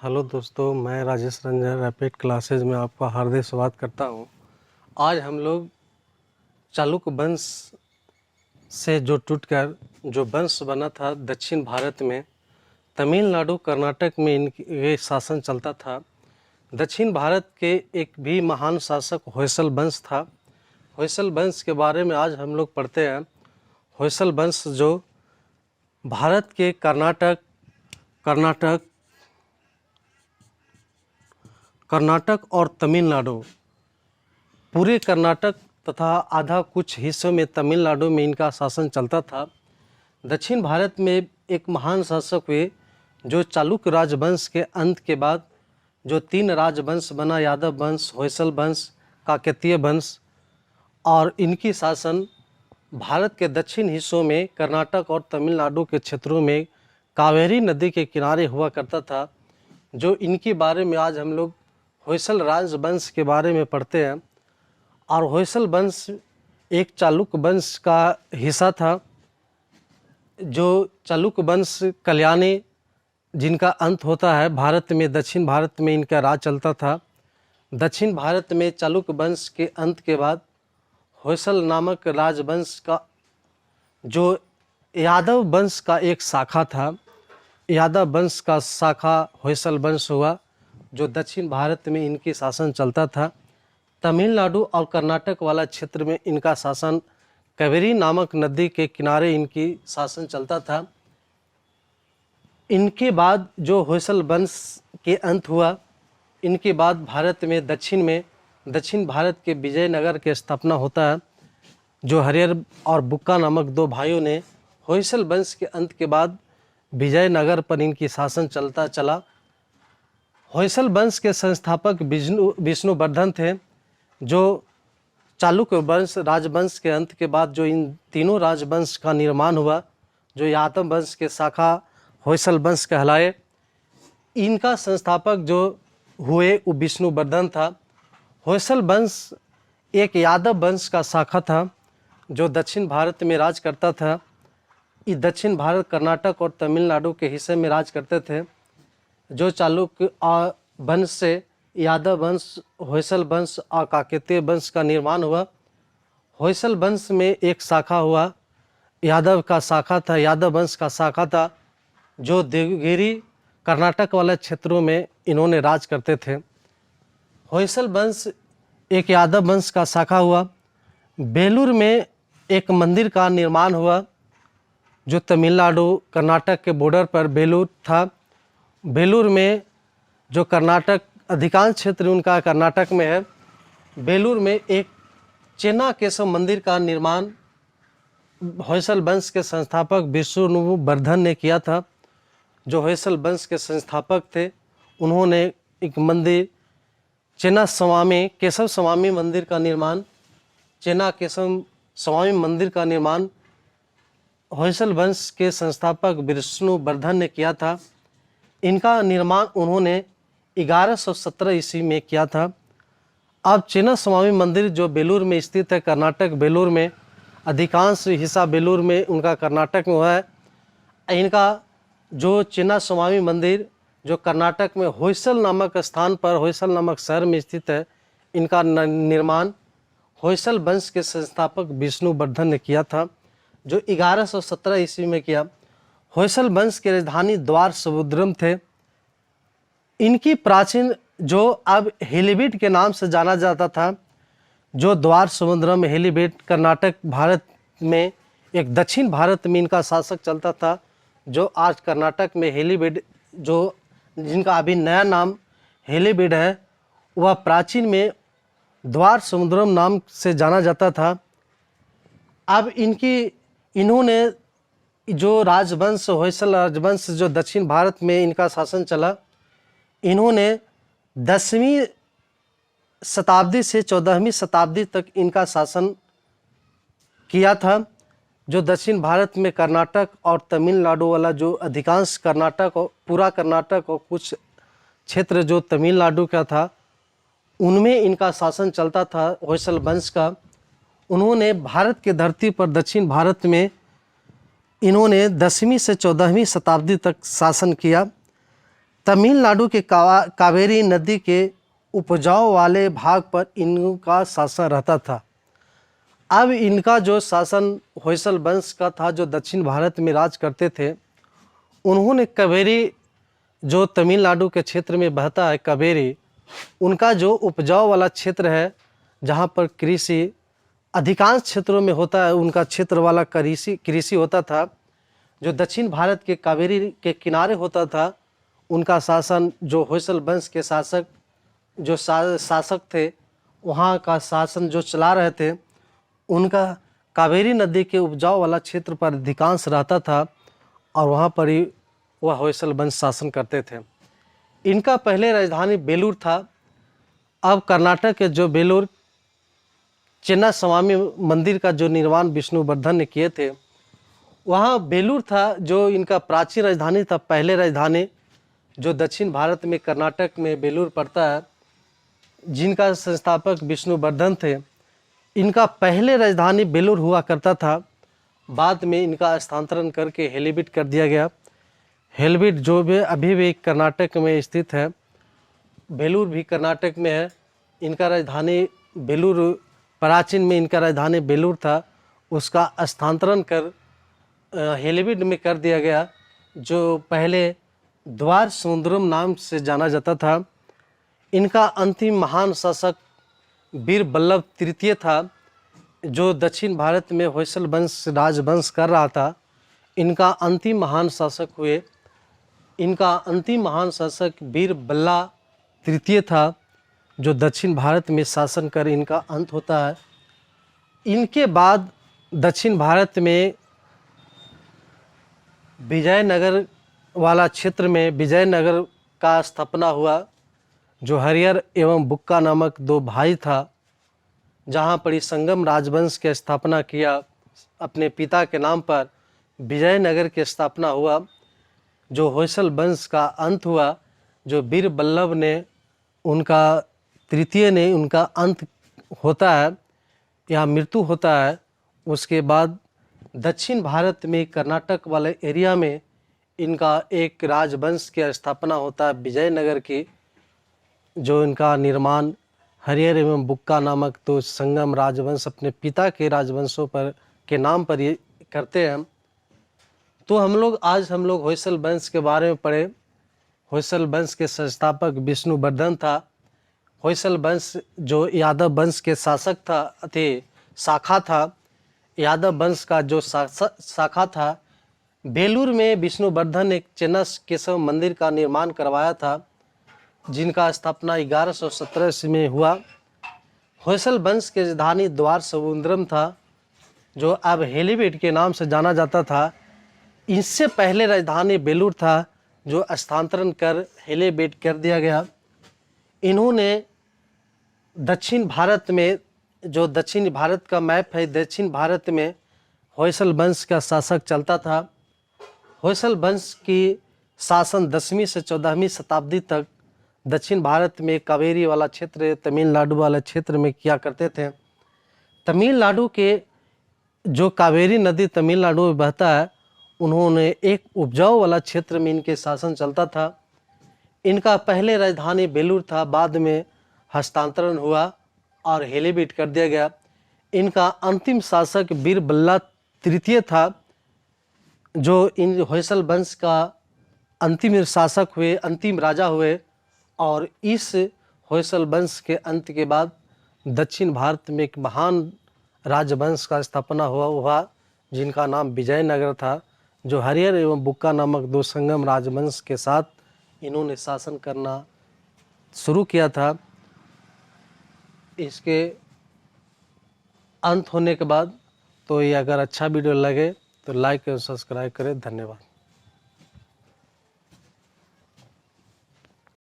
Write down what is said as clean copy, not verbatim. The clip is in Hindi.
हेलो दोस्तों, मैं राजेश रंजन रैपिड क्लासेज में आपका हार्दिक स्वागत करता हूं। आज हम लोग चालुक्य वंश से जो टूटकर जो वंश बना था दक्षिण भारत में, तमिलनाडु कर्नाटक में इनके शासन चलता था। दक्षिण भारत के एक भी महान शासक होयसल वंश था। होयसल वंश के बारे में आज हम लोग पढ़ते हैं। होयसल वंश जो भारत के कर्नाटक और तमिलनाडु, पूरे कर्नाटक तथा आधा कुछ हिस्सों में तमिलनाडु में इनका शासन चलता था। दक्षिण भारत में एक महान शासक हुए जो चालुक्य राजवंश के अंत के बाद जो 3 राजवंश बना, यादव वंश, होयसल वंश, काकतीय वंश, और इनकी शासन भारत के दक्षिण हिस्सों में कर्नाटक और तमिलनाडु के क्षेत्रों में कावेरी नदी के किनारे हुआ करता था। जो इनके बारे में आज हम लोग होयसल राजवंश के बारे में पढ़ते हैं। और होयसल वंश एक चालुक्य वंश का हिस्सा था। जो चालुक्य वंश कल्याणी जिनका अंत होता है भारत में, दक्षिण भारत में इनका राज चलता था। दक्षिण भारत में चालुक्य वंश के अंत के बाद होयसल नामक राजवंश का जो यादव वंश का एक शाखा था, यादव वंश का शाखा होयसल वंश हुआ, जो दक्षिण भारत में इनकी शासन चलता था। तमिलनाडु और कर्नाटक वाला क्षेत्र में इनका शासन कावेरी नामक नदी के किनारे इनकी शासन चलता था। इनके बाद जो होयसल वंश के अंत हुआ, इनके बाद भारत में दक्षिण भारत के विजयनगर की स्थापना होता है। जो हरिहर और बुक्का नामक 2 भाइयों ने होयसल वंश के अंत के बाद विजयनगर पर इनकी शासन चलता चला। होयसल वंश के संस्थापक विष्णुवर्धन थे। जो चालुक्य वंश राजवंश के अंत के बाद जो इन तीनों राजवंश का निर्माण हुआ, जो यादव वंश के शाखा होयसल वंश कहलाए, इनका संस्थापक जो हुए वो विष्णुवर्धन था। होयसल वंश एक यादव वंश का शाखा था जो दक्षिण भारत में राज करता था। ये दक्षिण भारत कर्नाटक और तमिलनाडु के हिस्से में राज करते थे। जो चालुक्य वंश से यादव वंश, होयसल वंश और काकतीय वंश का निर्माण हुआ। होयसल वंश में एक शाखा हुआ, यादव का शाखा था, यादव वंश का शाखा था, जो देवगिरी कर्नाटक वाले क्षेत्रों में इन्होंने राज करते थे। होयसल वंश एक यादव वंश का शाखा हुआ। बेलूर में एक मंदिर का निर्माण हुआ, जो तमिलनाडु कर्नाटक के बॉर्डर पर बेलूर था। बेलूर में जो कर्नाटक, अधिकांश क्षेत्र उनका कर्नाटक में है। बेलूर में एक चेन्ना केशव मंदिर का निर्माण होयसल वंश के संस्थापक विष्णुवर्धन ने किया था। जो होयसल वंश के संस्थापक थे, उन्होंने एक मंदिर चेन्ना केशव स्वामी मंदिर का निर्माण, चेन्ना केशव स्वामी मंदिर का निर्माण होयसल वंश के संस्थापक विष्णुवर्धन ने किया था। इनका निर्माण उन्होंने 1117 ईस्वी में किया था। अब चेन्ना स्वामी मंदिर जो बेलूर में स्थित है, कर्नाटक बेलूर में, अधिकांश हिस्सा बेलूर में उनका कर्नाटक में हुआ है। इनका जो चेन्ना स्वामी मंदिर जो कर्नाटक में होयसल नामक स्थान पर, होयसल नामक शहर में स्थित है, इनका निर्माण होयसल वंश के संस्थापक विष्णुवर्धन ने किया था, जो 1117 ईस्वी में किया। होयसल वंश की राजधानी द्वार समुद्रम थे। इनकी प्राचीन जो अब हेलीबीड के नाम से जाना जाता था, जो द्वार समुद्रम हेलीबीड कर्नाटक भारत में एक दक्षिण भारत में इनका शासक चलता था। जो आज कर्नाटक में हेलीबीड, जो जिनका अभी नया नाम हेलीबीड है, वह प्राचीन में द्वार समुद्रम नाम से जाना जाता था। अब इन्होंने जो राजवंश, होयसल राजवंश जो दक्षिण भारत में इनका शासन चला, इन्होंने 10वीं शताब्दी से 14वीं शताब्दी तक इनका शासन किया था। जो दक्षिण भारत में कर्नाटक और तमिलनाडु वाला जो अधिकांश कर्नाटक और पूरा कर्नाटक और कुछ क्षेत्र जो तमिलनाडु का था, उनमें इनका शासन चलता था होयसल वंश का। उन्होंने भारत के धरती पर दक्षिण भारत में इन्होंने 10वीं से 14वीं शताब्दी तक शासन किया। तमिलनाडु के कावेरी नदी के उपजाऊ वाले भाग पर इनका शासन रहता था। अब इनका जो शासन होयसल वंश का था, जो दक्षिण भारत में राज करते थे, उन्होंने कावेरी जो तमिलनाडु के क्षेत्र में बहता है कावेरी, उनका जो उपजाऊ वाला क्षेत्र है, जहाँ पर कृषि अधिकांश क्षेत्रों में होता है, उनका क्षेत्र वाला कृषि होता था। जो दक्षिण भारत के कावेरी के किनारे होता था, उनका शासन जो होयसल वंश के शासक थे, वहाँ का शासन जो चला रहे थे, उनका कावेरी नदी के उपजाऊ वाला क्षेत्र पर अधिकांश रहता था और वहाँ पर ही वह होयसल वंश शासन करते थे। इनका पहले राजधानी बेलूर था। अब कर्नाटक के जो बेलूर चिन्ना स्वामी मंदिर का जो निर्माण विष्णुवर्धन ने किए थे, वहाँ बेलूर था जो इनका प्राचीन राजधानी था। पहले राजधानी जो दक्षिण भारत में कर्नाटक में बेलूर पड़ता है, जिनका संस्थापक विष्णुवर्धन थे, इनका पहले राजधानी बेलूर हुआ करता था। बाद में इनका स्थानांतरण करके हेलीबीट कर दिया गया। हेलीबीट जो भी अभी भी कर्नाटक में स्थित है, बेलूर भी कर्नाटक में है। इनका राजधानी बेलूर, प्राचीन में इनका राजधानी बेलूर था, उसका स्थानांतरण कर हेलीबीट में कर दिया गया, जो पहले द्वार समुद्रम नाम से जाना जाता था। इनका अंतिम महान शासक वीर बल्लभ तृतीय था, जो दक्षिण भारत में होयसल वंश राजवंश कर रहा था। इनका अंतिम महान शासक हुए, इनका अंतिम महान शासक वीर बल्ला तृतीय था, जो दक्षिण भारत में शासन कर इनका अंत होता है। इनके बाद दक्षिण भारत में विजयनगर वाला क्षेत्र में विजयनगर का स्थापना हुआ, जो हरिहर एवं बुक्का नामक दो भाई था, जहाँ पर संगम राजवंश की स्थापना किया। अपने पिता के नाम पर विजयनगर की स्थापना हुआ, जो होयसल वंश का अंत हुआ। जो वीर बल्लभ ने उनका तृतीय ने उनका अंत होता है या मृत्यु होता है। उसके बाद दक्षिण भारत में कर्नाटक वाले एरिया में इनका एक राजवंश की स्थापना होता है विजयनगर की, जो इनका निर्माण हरिहर एवं बुक्का नामक दो संगम राजवंश अपने पिता के राजवंशों पर के नाम पर ये करते हैं। तो हम लोग होयसल वंश के बारे में पढ़े। होयसल वंश के संस्थापक विष्णुवर्धन था। होयसल वंश जो यादव वंश के शासक था शाखा था। यादव वंश का जो शाखा था, बेलूर में विष्णुवर्धन एक चिन्ना केशव मंदिर का निर्माण करवाया था, जिनका स्थापना 1117 में हुआ। होयसल वंश की राजधानी द्वार समुद्रम था, जो अब हेलीबीट के नाम से जाना जाता था। इससे पहले राजधानी बेलूर था, जो स्थानांतरण कर हेलीबीट कर दिया गया। इन्होंने दक्षिण भारत में, जो दक्षिण भारत का मैप है, दक्षिण भारत में होयसल वंश का शासक चलता था। होयसल वंश की शासन 10वीं से 14वीं शताब्दी तक दक्षिण भारत में कावेरी वाला क्षेत्र, तमिलनाडु वाला क्षेत्र में किया करते थे। तमिलनाडु के जो कावेरी नदी तमिलनाडु में बहता है, उन्होंने एक उपजाऊ वाला क्षेत्र में इनके शासन चलता था। इनका पहले राजधानी बेलूर था, बाद में हस्तांतरण हुआ और हेलीबीट कर दिया गया। इनका अंतिम शासक वीर बल्ला तृतीय था, जो इन होयसल वंश का अंतिम शासक हुए, अंतिम राजा हुए। और इस होयसल वंश के अंत के बाद दक्षिण भारत में एक महान राजवंश का स्थापना हुआ, जिनका नाम विजयनगर था, जो हरिहर एवं बुक्का नामक दो संगम राजवंश के साथ इन्होंने शासन करना शुरू किया था। इसके अंत होने के बाद तो ये अगर अच्छा वीडियो लगे तो लाइक और सब्सक्राइब करें। धन्यवाद।